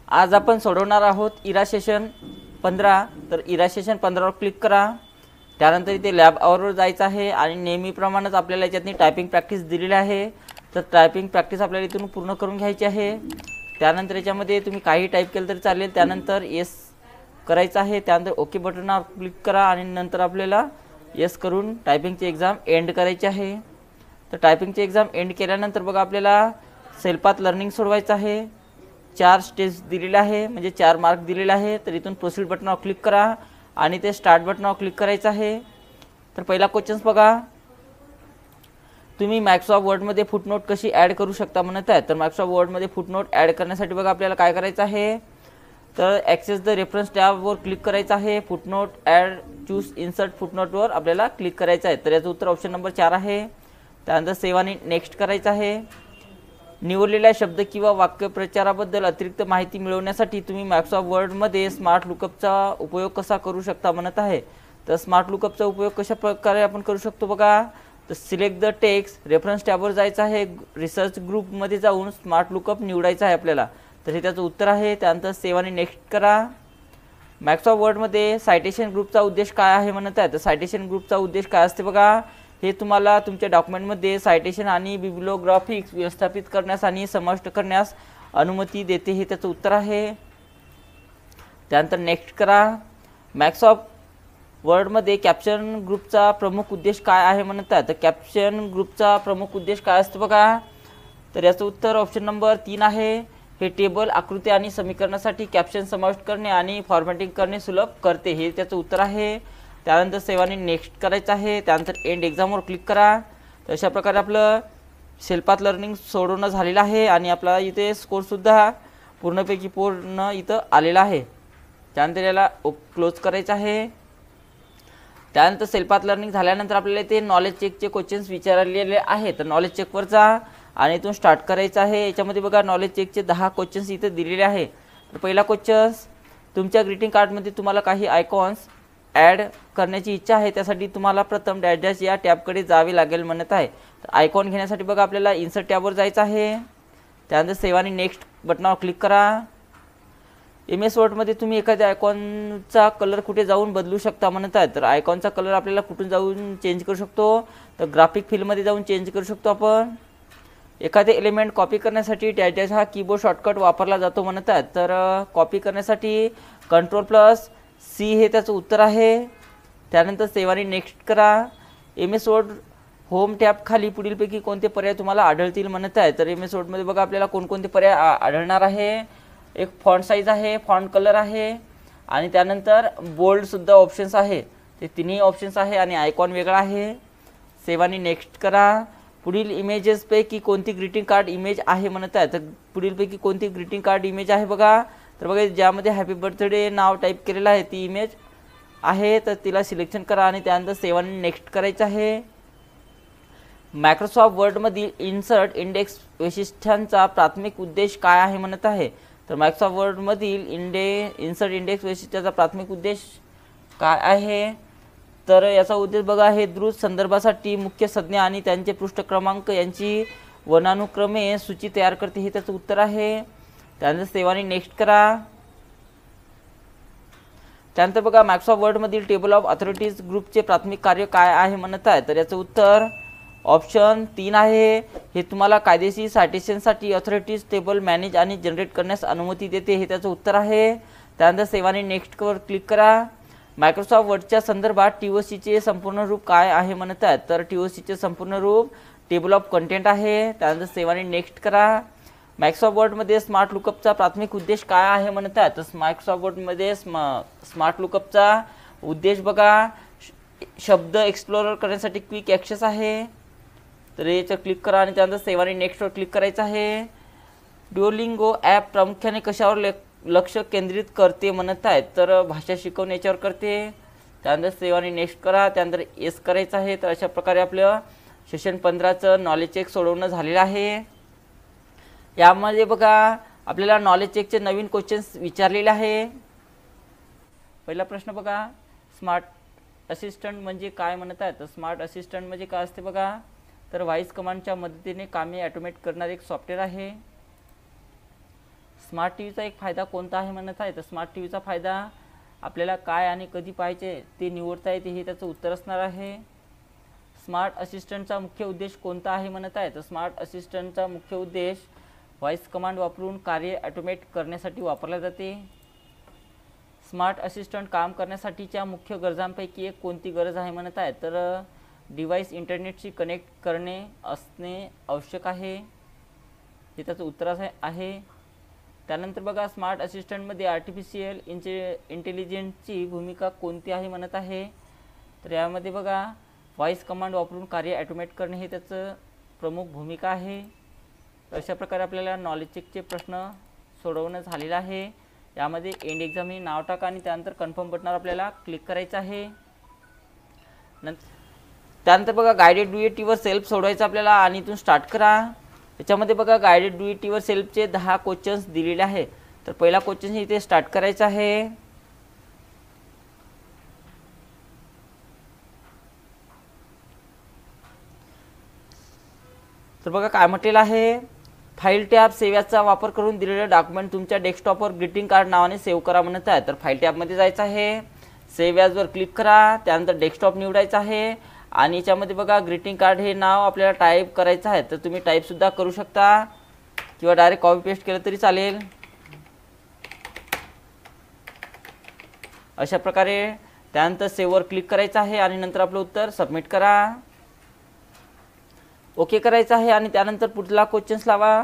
आज आपण सोडवणार आहोत इरा सेशन 15। तर इरा सेशन 15 वर क्लिक करा। त्यानंतर इथे लॅब आवरवर जायचं आहे आणि नेहमीप्रमाणेच आपल्याला याच्यातनी टायपिंग प्रॅक्टिस दिलेली आहे। तर टायपिंग प्रॅक्टिस आपल्याला इथून पूर्ण करून घ्यायची आहे। त्यानंतर याच्यामध्ये तुम्ही काही टाईप केलं तरी चालेल। त्यानंतर येस करायचं आहे। त्यानंतर ओके बटनवर क्लिक करा आणि नंतर आपल्याला येस करून टायपिंगची एक्झाम एंड करायची आहे। तर टायपिंगची एक्झाम एंड केल्यानंतर बघा आपल्याला सेल्फ लर्निंग सोडवायचं आहे। 4 स्टेप्स दिलेले आहे, म्हणजे 4 मार्क दिलेले आहे। तर इथून प्रोसीड बटनावर क्लिक करा आणि ते स्टार्ट बटनावर क्लिक करायचं आहे। तर पहिला क्वेश्चन्स बघा, तुम्ही मायक्रोसॉफ्ट वर्डमध्ये फुटनोट कशी ॲड करू शकता म्हणत आहे। तर मायक्रोसॉफ्ट वर्डमध्ये फुटनोट ॲड करण्यासाठी बघा आपल्याला काय करायचं आहे, तर ॲक्सेस द रेफरन्स टॅबवर क्लिक करायचं आहे। फुटनोट ॲड चूज इन्सर्ट फुटनोटवर आपल्याला क्लिक करायचं आहे। तर याचं उत्तर ऑप्शन नंबर 4 आहे। त्यानंतर सेव्ह आणि नेक्स्ट करायचं आहे। निवडलेल्या शब्द किंवा वाक्यप्रचाराबद्दल अतिरिक्त माहिती मिळवण्यासाठी तुम्ही मायक्रोसॉफ्ट वर्डमध्ये स्मार्ट लुकअपचा उपयोग कसा करू शकता म्हणत आहे। तर स्मार्ट लुकअपचा उपयोग कशा प्रकारे आपण करू शकतो बघा, तर सिलेक्ट द टेक्स्ट रेफरन्स टॅबवर जायचं आहे। रिसर्च ग्रुपमध्ये जाऊन स्मार्ट लुकअप निवडायचं आहे आपल्याला। तर हे त्याचं उत्तर आहे। त्यानंतर सेव्ह आणि नेक्स्ट करा। मायक्रोसॉफ्ट वर्डमध्ये सायटेशन ग्रुपचा उद्देश काय आहे म्हणत आहे। तर सायटेशन ग्रुपचा उद्देश काय असते बघा, हे तुम्हाला तुमच्या डॉक्युमेंटमध्ये सायटेशन आणि बिब्लिओग्राफिक्स व्यवस्थापित करण्यास आणि समाविष्ट करण्यास अनुमती देते, हे त्याचं उत्तर आहे। त्यानंतर नेक्स्ट करा। मायक्रोसॉफ्ट वर्डमध्ये कॅप्शन ग्रुपचा प्रमुख उद्देश काय आहे म्हणत आहे। तर कॅप्शन ग्रुपचा प्रमुख उद्देश काय असतो बघा, तर याचं उत्तर ऑप्शन नंबर 3 आहे। हे टेबल, आकृती आणि समीकरणासाठी कॅप्शन समाविष्ट करणे आणि फॉर्मॅटिंग करणे सुलभ करते, हे त्याचं उत्तर आहे। त्यानंतर सेव्ह आणि नेक्स्ट करायचं आहे। त्यानंतर एंड एक्झामवर क्लिक करा। तर अशा प्रकारे आपलं सेल्फ लर्निंग सोडवणं झालेलं आहे आणि आपला इथे स्कोरसुद्धा पूर्णपैकी पूर्ण इथं आलेला आहे। त्यानंतर याला क्लोज करायचं आहे। त्यानंतर सेल्फ लर्निंग झाल्यानंतर आपल्याला इथे नॉलेज चेकचे क्वेश्चन्स विचारलेले आहेत। तर नॉलेज चेकवर जा आणि इथून स्टार्ट करायचं आहे। याच्यामध्ये बघा नॉलेज चेकचे 10 क्वेश्चन्स इथे दिलेले आहे। तर पहिला क्वेश्चन्स, तुमच्या ग्रीटिंग कार्डमध्ये तुम्हाला काही आयकॉन्स ॲड करण्याची इच्छा आहे, त्यासाठी तुम्हाला प्रथम डॅश डॅश या टॅबकडे जावे लागेल म्हणत आहे। तर आयकॉन घेण्यासाठी बघा आपल्याला इन्सर्ट टॅबवर जायचं आहे। त्यानंतर सेव्ह आणि नेक्स्ट बटनावर क्लिक करा। MS वर्डमध्ये तुम्ही एखाद्या आयकॉनचा कलर कुठे जाऊन बदलू शकता म्हणत आहे। तर आयकॉनचा कलर आपल्याला कुठून जाऊन चेंज करू शकतो, तर ग्राफिक फील्डमध्ये जाऊन चेंज करू शकतो आपण। एखादे एलिमेंट कॉपी करण्यासाठी डॅश डॅश हा कीबोर्ड शॉर्टकट वापरला जातो म्हणत आहे। तर कॉपी करण्यासाठी Ctrl+C हे त्याचं उत्तर आहे। त्यानंतर सेव्ह आणि नेक्स्ट करा। MS वर्ड होम टॅब खाली पुढीलपैकी कोणते पर्याय तुम्हाला आढळतील म्हणत आहे। तर MS वर्डमध्ये बघा आपल्याला कोणकोणते पर्याय आढळणार आहे। एक फॉन्ट साईज आहे, फॉन्ट कलर आहे आणि त्यानंतर बोल्डसुद्धा ऑप्शन्स आहे। ते तिन्ही ऑप्शन्स आहे आणि आयकॉन वेगळा आहे। सेव्ह आणि नेक्स्ट करा। पुढील इमेजेसपैकी कोणती ग्रीटिंग कार्ड इमेज आहे म्हणत आहे। तर पुढीलपैकी कोणती ग्रीटिंग कार्ड इमेज आहे बघा, तर बघा ज्यामध्ये हॅपी बर्थडे नाव टाईप केलेलं आहे ती इमेज आहे। तर तिला सिलेक्शन करा आणि त्यानंतर सेव्ह आणि नेक्स्ट करायचं आहे। मायक्रोसॉफ्ट वर्डमधील इन्सर्ट इंडेक्स वैशिष्ट्यांचा प्राथमिक उद्देश काय आहे म्हणत आहे। तर मायक्रोसॉफ्ट वर्डमधील इन्सर्ट इंडेक्स वैशिष्ट्याचा प्राथमिक उद्देश काय आहे, तर याचा उद्देश बघा, हे द्रुत संदर्भासाठी मुख्य संज्ञा आणि त्यांचे पृष्ठ क्रमांक यांची वनानुक्रमे सूची तयार करते, हे त्याचं उत्तर आहे। त्यानंतर सेव्ह आणि नेक्स्ट करा। त्यानंतर बघा मायक्रोसॉफ्ट वर्डमधील टेबल ऑफ अथॉरिटीज ग्रुपचे प्राथमिक कार्य काय आहे म्हणत आहे। तर याचं उत्तर ऑप्शन 3 आहे। हे तुम्हाला कायदेशीर सायटेशनसाठी अथॉरिटीज टेबल मॅनेज आणि जनरेट करण्यास अनुमती देते, हे त्याचं उत्तर आहे। त्यानंतर सेव्ह आणि नेक्स्टवर क्लिक करा। मायक्रोसॉफ्ट वर्डच्या संदर्भात TOCचे संपूर्ण रूप काय आहे म्हणत आहे। तर TOCचे संपूर्ण रूप टेबल ऑफ कंटेंट आहे। त्यानंतर सेव्ह आणि नेक्स्ट करा। मायक्रोसॉफ्ट वर्डमध्ये स्मार्ट लुकअपचा प्राथमिक उद्देश काय आहे म्हणत आहे। तर मायक्रोसॉफ्ट वर्डमध्ये स्मार्ट लुकअपचा उद्देश बघा, शब्द एक्सप्लोर करण्यासाठी क्विक ॲक्सेस आहे। तर याच्यावर क्लिक करा आणि त्यानंतर सेव्ह आणि नेक्स्टवर क्लिक करायचं आहे। ड्युओलिंगो ॲप प्रामुख्याने कशावर लक्ष केंद्रित करते म्हणत आहे। तर भाषा शिकवणे याच्यावर करते। त्यानंतर सेव्ह आणि नेक्स्ट करा। त्यानंतर येस करायचं आहे। तर अशा प्रकारे आपलं सेशन 15चं नॉलेज चेक सोडवणं झालेलं आहे। यामध्ये बघा आपल्याला नॉलेज चेकचे नवीन क्वेश्चन्स विचारलेले आहे। पहिला प्रश्न बघा, स्मार्ट असिस्टंट म्हणजे काय म्हणत आहे। तर स्मार्ट असिस्टंट म्हणजे काय असते बघा, तर व्हॉइस कमांडच्या मदतीने कामे ऑटोमेट करणारे एक सॉफ्टवेअर आहे। स्मार्ट टी व्हीचा एक फायदा कोणता आहे म्हणत आहे, तर स्मार्ट टी व्हीचा फायदा आपल्याला काय आणि कधी पाहिजे ते निवडता येते, हे त्याचं उत्तर असणार आहे. स्मार्ट असिस्टंटचा मुख्य उद्देश कोणता आहे म्हणत आहे, तर स्मार्ट असिस्टंटचा मुख्य उद्देश व्हॉइस कमांड वापरून कार्य ऑटोमेट करण्यासाठी वापरला जाते. स्मार्ट असिस्टंट काम करण्यासाठीच्या मुख्य गरजांपैकी एक कोणती गरज आहे म्हणत आहे, तर डिव्हाइस इंटरनेटशी कनेक्ट करणे असणे आवश्यक आहे, हे त्याचं उत्तर आहे. त्यानंतर बघा स्मार्ट असिस्टंटमध्ये आर्टिफिशियल इंटेलिजन्सची भूमिका कोणती आहे म्हणत आहे, तर यामध्ये बघा व्हॉइस कमांड वापरून कार्य ऑटोमेट करणे हे त्याचं प्रमुख भूमिका आहे. अशा प्रकारे आपल्याला नॉलेज चेकचे प्रश्न सोडवणं झालेलं आहे. यामध्ये एंड एक्झाम हे नाव टाका आणि त्यानंतर कन्फर्म बटनावर आपल्याला क्लिक करायचं आहे. त्यानंतर बघा guided do it yourself सोडवायचं आपल्याला आणि इथून स्टार्ट करा. त्याच्यामध्ये बघा गायडेड डू इट युअर सेल्फचे 10 क्वेश्चन्स दिलेले आहे. तर पहिला क्वेश्चन इथे स्टार्ट करायचा आहे. तर बघा काय म्हटलेलं आहे, फाईल टॅब सेव्हचा वापर करून दिलेलं डॉक्युमेंट तुमच्या डेस्कटॉपवर ग्रीटिंग कार्ड नावाने सेव्ह करा म्हणत आहे. तर फाईल टॅबमध्ये जायचं आहे, सेव्ह ॲजवर क्लिक करा, त्यानंतर डेस्कटॉप निवडायचं आहे आणि याच्यामध्ये बघा ग्रीटिंग कार्ड हे नाव आपल्याला टाईप करायचं आहे. तर तुम्ही टाईपसुद्धा करू शकता किंवा डायरेक्ट कॉपी पेस्ट केलं तरी चालेल. अशा प्रकारे त्यानंतर सेव्हवर क्लिक करायचं आहे आणि नंतर आपलं उत्तर सबमिट करा. ओके करायचं आहे आणि त्यानंतर पुढला क्वेश्चन्स लावा.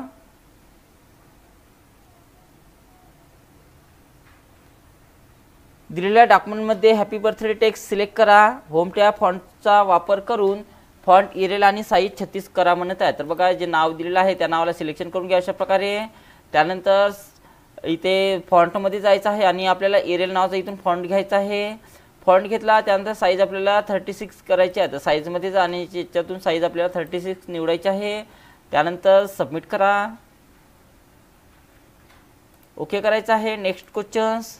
दिलेल्या डॉक्युमेंटमध्ये हॅपी बर्थडे टेक्स्ट सिलेक्ट करा. होम टॅब फॉन्टचा वापर करून फॉन्ट इरेल आणि साईज 36 करा म्हणत आहे. तर बघा जे नाव दिलेलं आहे त्या नावाला सिलेक्शन करून घ्या अशा प्रकारे. त्यानंतर इथे फॉन्टमध्ये जायचं आहे आणि आपल्याला इरेल नावाचा इथून फॉन्ट घ्यायचा आहे. फॉन्ट घेतला त्यानंतर साईज आपल्याला 36 करायची आहे. तर साईजमध्ये जा आणि याच्यातून साईज आपल्याला 36 निवडायची आहे. त्यानंतर सबमिट करा. ओके करायचं आहे. Next questions.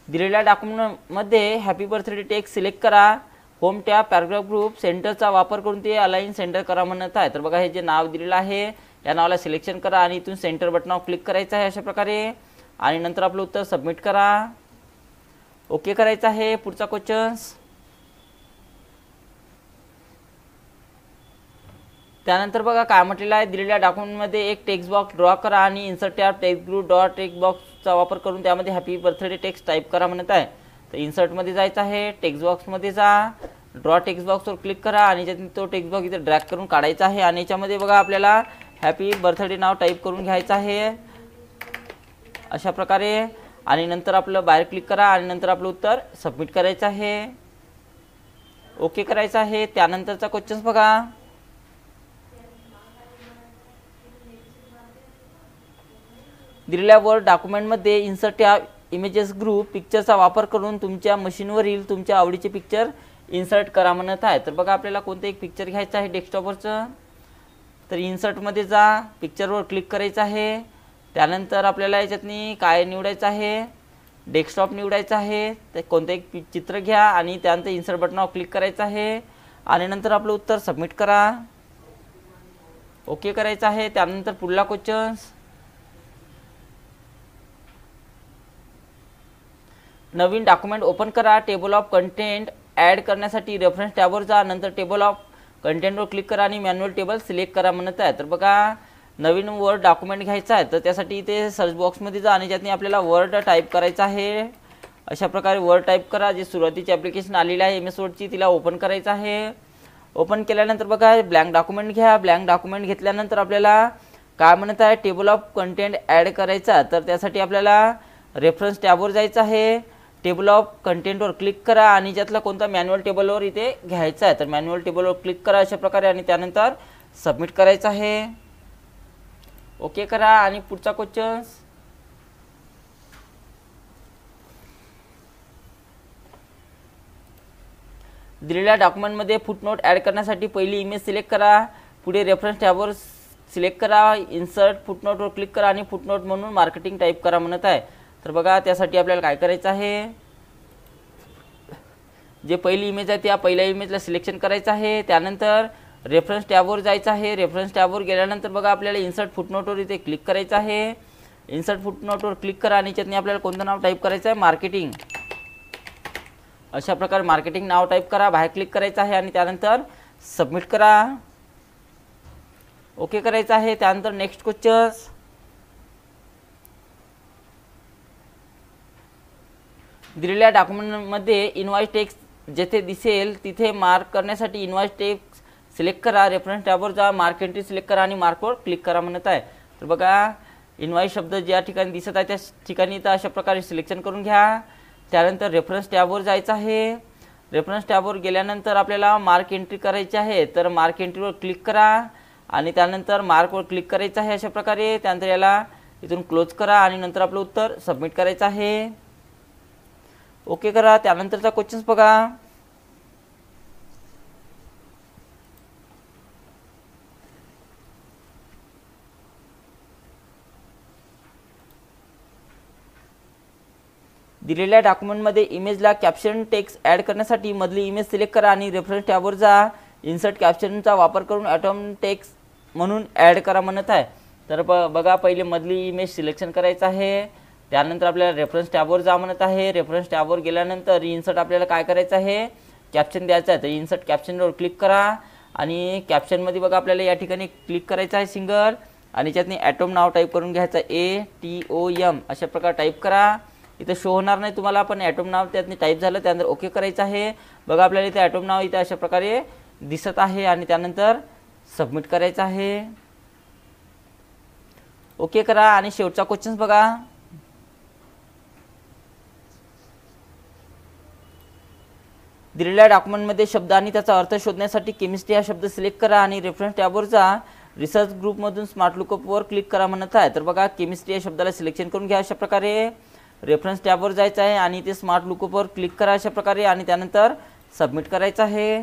दिलेल्या डॉक्युमेंटमध्ये हॅपी बर्थडे टेक्स्ट सिलेक्ट करा. होम टॅब पॅराग्राफ ग्रुप सेंटरचा वापर करून ते अलाइन सेंटर करा म्हणत आहे. तर बघा हे जे नाव दिलेलं आहे या नावाला सिलेक्शन करा आणि इथून सेंटर बटनावर क्लिक करायचं आहे अशा प्रकारे आणि नंतर आपलं उत्तर सबमिट करा. ओके करायचं आहे. पुढचा क्वेश्चन्स. त्यानंतर बघा काय म्हटलेलं आहे, दिलेल्या डॉक्युमेंटमध्ये एक टेक्स्ट बॉक्स ड्रॉ करा आणि insert tab text group dot text बॉक्सचा वापर करून त्यामध्ये हॅपी बर्थडे टेक्स्ट टाईप करा म्हणत आहे. तर इन्सर्टमध्ये जायचं आहे, टेक्स्ट बॉक्समध्ये जा, ड्रॉ टेक्स्ट बॉक्सवर क्लिक करा आणि याच्यातून तो टेक्स्ट बॉक्स इथे ड्रॅग करून काढायचा आहे आणि याच्यामध्ये बघा आपल्याला हॅपी बर्थडे नाव टाईप करून घ्यायचं आहे अशा प्रकारे आणि नंतर आपलं बाहेर क्लिक करा आणि नंतर आपलं उत्तर सबमिट करायचं आहे. ओके करायचं आहे. त्यानंतरचा क्वेश्चन्स बघा. दिलेल्या वर्ड डॉक्युमेंटमध्ये इन्सर्ट टॅब इमेजेस ग्रुप पिक्चरचा वापर करून तुमच्या मशीनवरील तुमच्या आवडीचे पिक्चर इन्सर्ट करा म्हणत आहे. तर बघा आपल्याला कोणतं एक पिक्चर घ्यायचं आहे डेस्कटॉपवरचं. तर इन्सर्टमध्ये जा, पिक्चरवर क्लिक करायचं आहे. त्यानंतर आपल्याला याच्यातनी काय निवडायचं आहे, डेस्कटॉप निवडायचं आहे. तर कोणतं एक चित्र घ्या आणि त्यानंतर इन्सर्ट बटनावर क्लिक करायचं आहे आणि नंतर आपलं उत्तर सबमिट करा. ओके करायचं आहे. त्यानंतर पुढला क्वेश्चन्स. नवीन डॉक्युमेंट ओपन करा. टेबल ऑफ कंटेंट ॲड करण्यासाठी रेफरन्स टॅबवर जा, नंतर टेबल ऑफ कंटेंटवर क्लिक करा आणि मॅन्युअल टेबल सिलेक्ट करा म्हणत आहे. तर बघा नवीन वर्ड डॉक्युमेंट घ्यायचा आहे तर त्यासाठी इथे सर्च बॉक्समध्ये जा आणि त्यातनी आपल्याला वर्ड टाईप करायचा आहे. अशा प्रकारे वर्ड टाईप करा. जी सुरुवातीची ॲप्लिकेशन आलेली आहे MS वर्डची तिला ओपन करायचं आहे. ओपन केल्यानंतर बघा ब्लँक डॉक्युमेंट घ्या. ब्लँक डॉक्युमेंट घेतल्यानंतर आपल्याला काय म्हणत आहे, टेबल ऑफ कंटेंट ॲड करायचा. तर त्यासाठी आपल्याला रेफरन्स टॅबवर जायचं आहे. टेबल ऑफ कंटेंटवर क्लिक करा आणि ज्यातला कोणता मॅन्युअल टेबलवर इथे घ्यायचा आहे. तर मॅन्युअल टेबलवर क्लिक करा अशा प्रकारे आणि त्यानंतर सबमिट करायचं आहे. ओके करा आणि पुढचा क्वेश्चन्स. दिलेल्या डॉक्युमेंटमध्ये फुटनोट ॲड करण्यासाठी पहिली इमेज सिलेक्ट करा. पुढे रेफरन्स टॅबवर सिलेक्ट करा, इन्सर्ट फुटनोटवर क्लिक करा आणि फुटनोट म्हणून मार्केटिंग टाईप करा म्हणत आहे. तर बघा त्यासाठी आपल्याला काय करायचं आहे, जे पहिली इमेज आहे त्या पहिल्या इमेजला सिलेक्शन करायचं आहे. त्यानंतर रेफरन्स टॅबवर जायचं आहे. रेफरन्स टॅबवर गेल्यानंतर बघा आपल्याला इन्सर्ट फुटनोटवर इथे क्लिक करायचं आहे. इन्सर्ट फुटनोटवर क्लिक करा आणि याच्यातनी आपल्याला कोणतं नाव टाईप करायचं आहे, मार्केटिंग. अशा प्रकारे मार्केटिंग नाव टाईप करा, बाहेर क्लिक करायचं आहे आणि त्यानंतर सबमिट करा. ओके करायचं आहे. त्यानंतर नेक्स्ट क्वेश्चन्स. दिलेल्या डॉक्युमेंटमध्ये इनवॉइस टेक्स्ट जेथे दिसेल तिथे मार्क करण्यासाठी इनवॉइस टेक्स्ट सिलेक्ट करा. रेफरन्स टॅबवर जा, मार्क एंट्री सिलेक्ट करा आणि मार्कवर क्लिक करा म्हणत आहे. तर बघा इनवॉइस शब्द ज्या ठिकाणी दिसत आहे त्या ठिकाणी तर अशा प्रकारे सिलेक्शन करून घ्या. त्यानंतर रेफरन्स टॅबवर जायचं आहे. रेफरन्स टॅबवर गेल्यानंतर आपल्याला मार्क एंट्री करायची आहे. तर मार्क एंट्रीवर क्लिक करा आणि त्यानंतर मार्कवर क्लिक करायचं आहे अशा प्रकारे. त्यानंतर याला इथून क्लोज करा आणि नंतर आपलं उत्तर सबमिट करायचं आहे. ओके करा. त्यानंतरचा क्वेश्चन्स बघा. दिलेल्या डॉक्युमेंटमध्ये इमेजला कॅप्शन टेक्स्ट ॲड करण्यासाठी मधली इमेज सिलेक्ट करा आणि रेफरन्स टॅबवर जा. इन्सर्ट कॅप्शनचा वापर करून ॲटॉम टेक्स्ट म्हणून ॲड करा म्हणत आहे. तर बघा पहिले मधली इमेज सिलेक्शन करायचं आहे. त्यानंतर आपल्याला रेफरन्स टॅबवर जा म्हणत आहे. रेफरन्स टॅबवर गेल्यानंतर इन्सर्ट आपल्याला काय करायचं आहे, कॅप्शन द्यायचं आहे. तर इन्सर्ट कॅप्शनवर क्लिक करा आणि कॅप्शनमध्ये बघा आपल्याला या ठिकाणी क्लिक करायचं आहे सिंगल आणि याच्यातनी ॲटॉम नाव टाईप करून घ्यायचं, ATOM अशा प्रकारे टाईप करा. इथे शो होणार नाही तुम्हाला, पण ॲटॉम नाव त्यातनी टाईप झालं. त्यानंतर ओके करायचं आहे. बघा आपल्याला इथे ॲटॉम नाव इथे अशा प्रकारे दिसत आहे आणि त्यानंतर सबमिट करायचं आहे. ओके करा. आणि शेवटचा क्वेश्चन बघा. दिलेल्या डॉक्युमेंटमध्ये शब्द आणि त्याचा अर्थ शोधण्यासाठी केमिस्ट्री हा शब्द सिलेक्ट करा आणि रेफरन्स टॅबवर जा. रिसर्च ग्रुपमधून स्मार्ट लुकअपवर क्लिक करा म्हणत आहे. तर बघा केमिस्ट्री या शब्दाला सिलेक्शन करून घ्या अशा प्रकारे. रेफरन्स टॅबवर जायचं आहे आणि ते स्मार्ट लुकअपवर क्लिक करा अशा प्रकारे आणि त्यानंतर सबमिट करायचं आहे.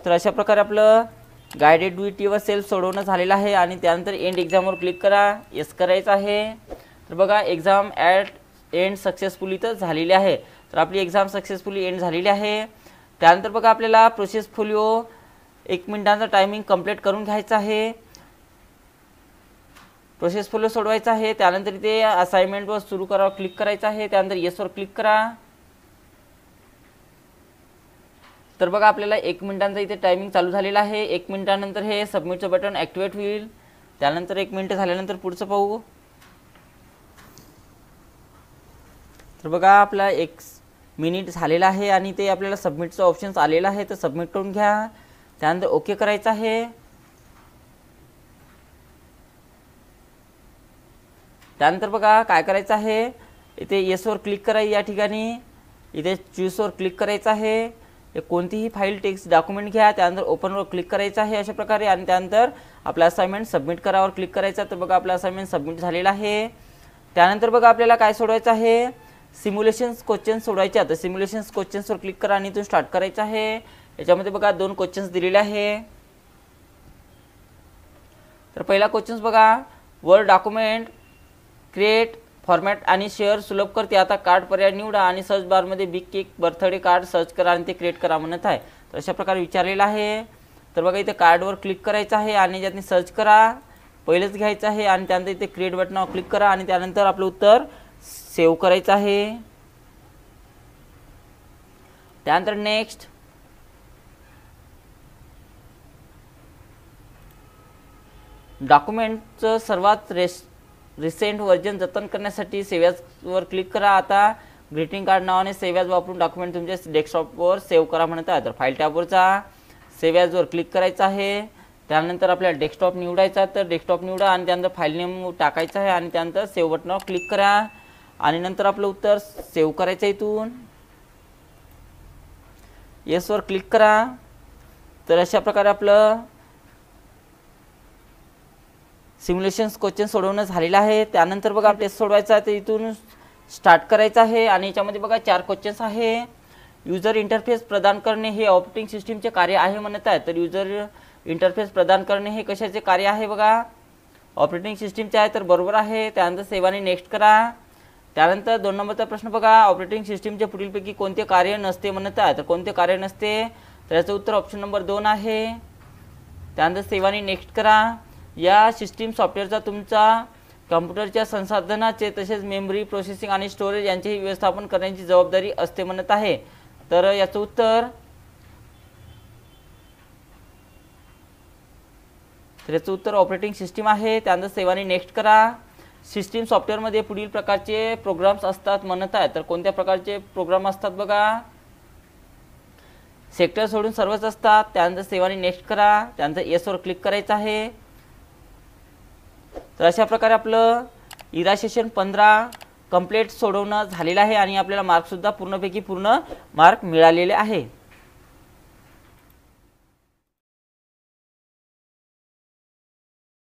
तर अशा प्रकारे आपलं गायडेड ड्युटी व सेल्फ सोडवणं झालेलं आहे आणि त्यानंतर एंड एक्झामवर क्लिक करा, येस करायचं आहे. तर बघा एक्झाम ॲट एंड सक्सेसफुली तर झालेली आहे. तर आपली एक्झाम सक्सेसफुली एंड झालेली आहे. त्यानंतर बघा आपल्याला प्रोसेस फोलिओ 1 मिनिटांचा टायमिंग कंप्लीट करून घ्यायचा आहे. प्रोसेस फोलिओ सोडवायचा आहे. त्यानंतर इथे असाइनमेंटवर सुरू करावं क्लिक करायचं आहे. त्यानंतर येसवर क्लिक करा. तर बघा आपल्याला 1 मिनिटांचा इथे टायमिंग चालू झालेला आहे. 1 मिनिटानंतर हे सबमिटचं बटन ॲक्टिवेट होईल. त्यानंतर 1 मिनिट झाल्यानंतर पुढचं पाहू. तर बघा आपला 1 मिनिट झालेला आहे आणि ते आपल्याला सबमिटचं ऑप्शन्स आलेलं आहे. तर सबमिट करून घ्या. त्यानंतर ओके करायचं आहे. त्यानंतर बघा काय करायचं आहे, इथे येसवर क्लिक करा. या ठिकाणी इथे चूजवर क्लिक करायचं आहे. कोणतीही फाईल टेक्स्ट डॉक्युमेंट घ्या. त्यानंतर ओपनवर क्लिक करायचं आहे अशा प्रकारे आणि त्यानंतर आपला असाइनमेंट सबमिट करावर क्लिक करायचं. तर बघा आपला असाइनमेंट सबमिट झालेला आहे. त्यानंतर बघा आपल्याला काय सोडवायचं आहे, सिम्युलेशन्स क्वेश्चन सोडवायचे. आता सिम्युलेशन्स क्वेश्चन्सवर क्लिक करा आणि इथून स्टार्ट करायचं आहे. याच्यामध्ये बघा 2 क्वेश्चन्स दिलेले आहे. तर पहिला क्वेश्चन्स बघा, वर्ड डॉक्युमेंट क्रिएट फॉर्मॅट आणि शेअर सुलभ करते. आता कार्ड पर्याय निवडा आणि सर्च बारमध्ये big cake birthday card search करा आणि ते क्रिएट करा म्हणत आहे. तर अशा प्रकारे विचारलेलं आहे. तर बघा इथे कार्डवर क्लिक करायचं आहे आणि त्यातनी सर्च करा पहिलेच घ्यायचं आहे आणि त्यानंतर इथे क्रिएट बटनावर क्लिक करा आणि त्यानंतर आपलं उत्तर सेव्ह करायचं आहे. त्यानंतर नेक्स्ट. डॉक्युमेंटचं सर्वात रिसेंट व्हर्जन जतन करण्यासाठी सेव्ह ॲजवर क्लिक करा. आता ग्रीटिंग कार्ड नावाने सेव्ह ॲज वापरून डॉक्युमेंट तुमच्या डेस्कटॉपवर सेव्ह करा म्हणत आहे. तर फाईल टॅबवर जा, सेव्ह ॲजवर क्लिक करायचं आहे. त्यानंतर आपल्याला डेस्कटॉप निवडायचा, तर डेस्कटॉप निवडा आणि त्यानंतर फाईल नेम टाकायचं आहे आणि त्यानंतर सेव्ह बटनावर क्लिक करा आणि नंतर आपलं उत्तर सेव्ह करायचं. इथून येसवर क्लिक करा. तर अशा प्रकारे आपलं सिम्युलेशन्स क्वेश्चन सोडवणं झालेलं आहे. त्यानंतर बघा टेस्ट सोडवायचा आहे. तर इथून स्टार्ट करायचं आहे आणि याच्यामध्ये बघा 4 क्वेश्चन्स आहे. युजर इंटरफेस प्रदान करणे हे ऑपरेटिंग सिस्टीमचे कार्य आहे म्हणत आहे. तर युजर इंटरफेस प्रदान करणे हे कशाचे कार्य आहे बघा, ऑपरेटिंग सिस्टीमचे आहे. तर बरोबर आहे. त्यानंतर सेव्ह आणि नेक्स्ट करा. त्यानंतर 2 नंबरचा प्रश्न बघा, ऑपरेटिंग सिस्टीमचे पुढीलपैकी कोणते कार्य नसते म्हणत आहे. तर कोणते कार्य नसते, तर याचं उत्तर ऑप्शन नंबर 2 आहे। त्यानंतर सेवानी नेक्स्ट करा। या सिस्टीम सॉफ्टवेअरचा तुमच्या कॉम्प्युटरच्या संसाधनाचे तसेच मेमरी प्रोसेसिंग आणि स्टोरेज यांचेही व्यवस्थापन करण्याची जबाबदारी असते म्हणत आहे। तर याचं उत्तर ऑपरेटिंग सिस्टीम आहे। त्यानंतर सेवानी नेक्स्ट करा। सिस्टीम सॉफ्टवेअरमध्ये पुढील प्रकारचे प्रोग्राम्स असतात म्हणत आहे। तर कोणत्या प्रकारचे प्रोग्राम असतात बघा, सेक्टर सोडून सर्वच असतात। त्यानंतर सेवानी नेक्स्ट करा। त्यानंतर येस वर क्लिक करायचं आहे। तर अशा प्रकारे आपलं इरा सेशन 15 कंप्लीट सोडवणं झालेलं आहे आणि आपल्याला मार्क्ससुद्धा पूर्णपैकी पूर्ण मार्क मिळालेले आहे।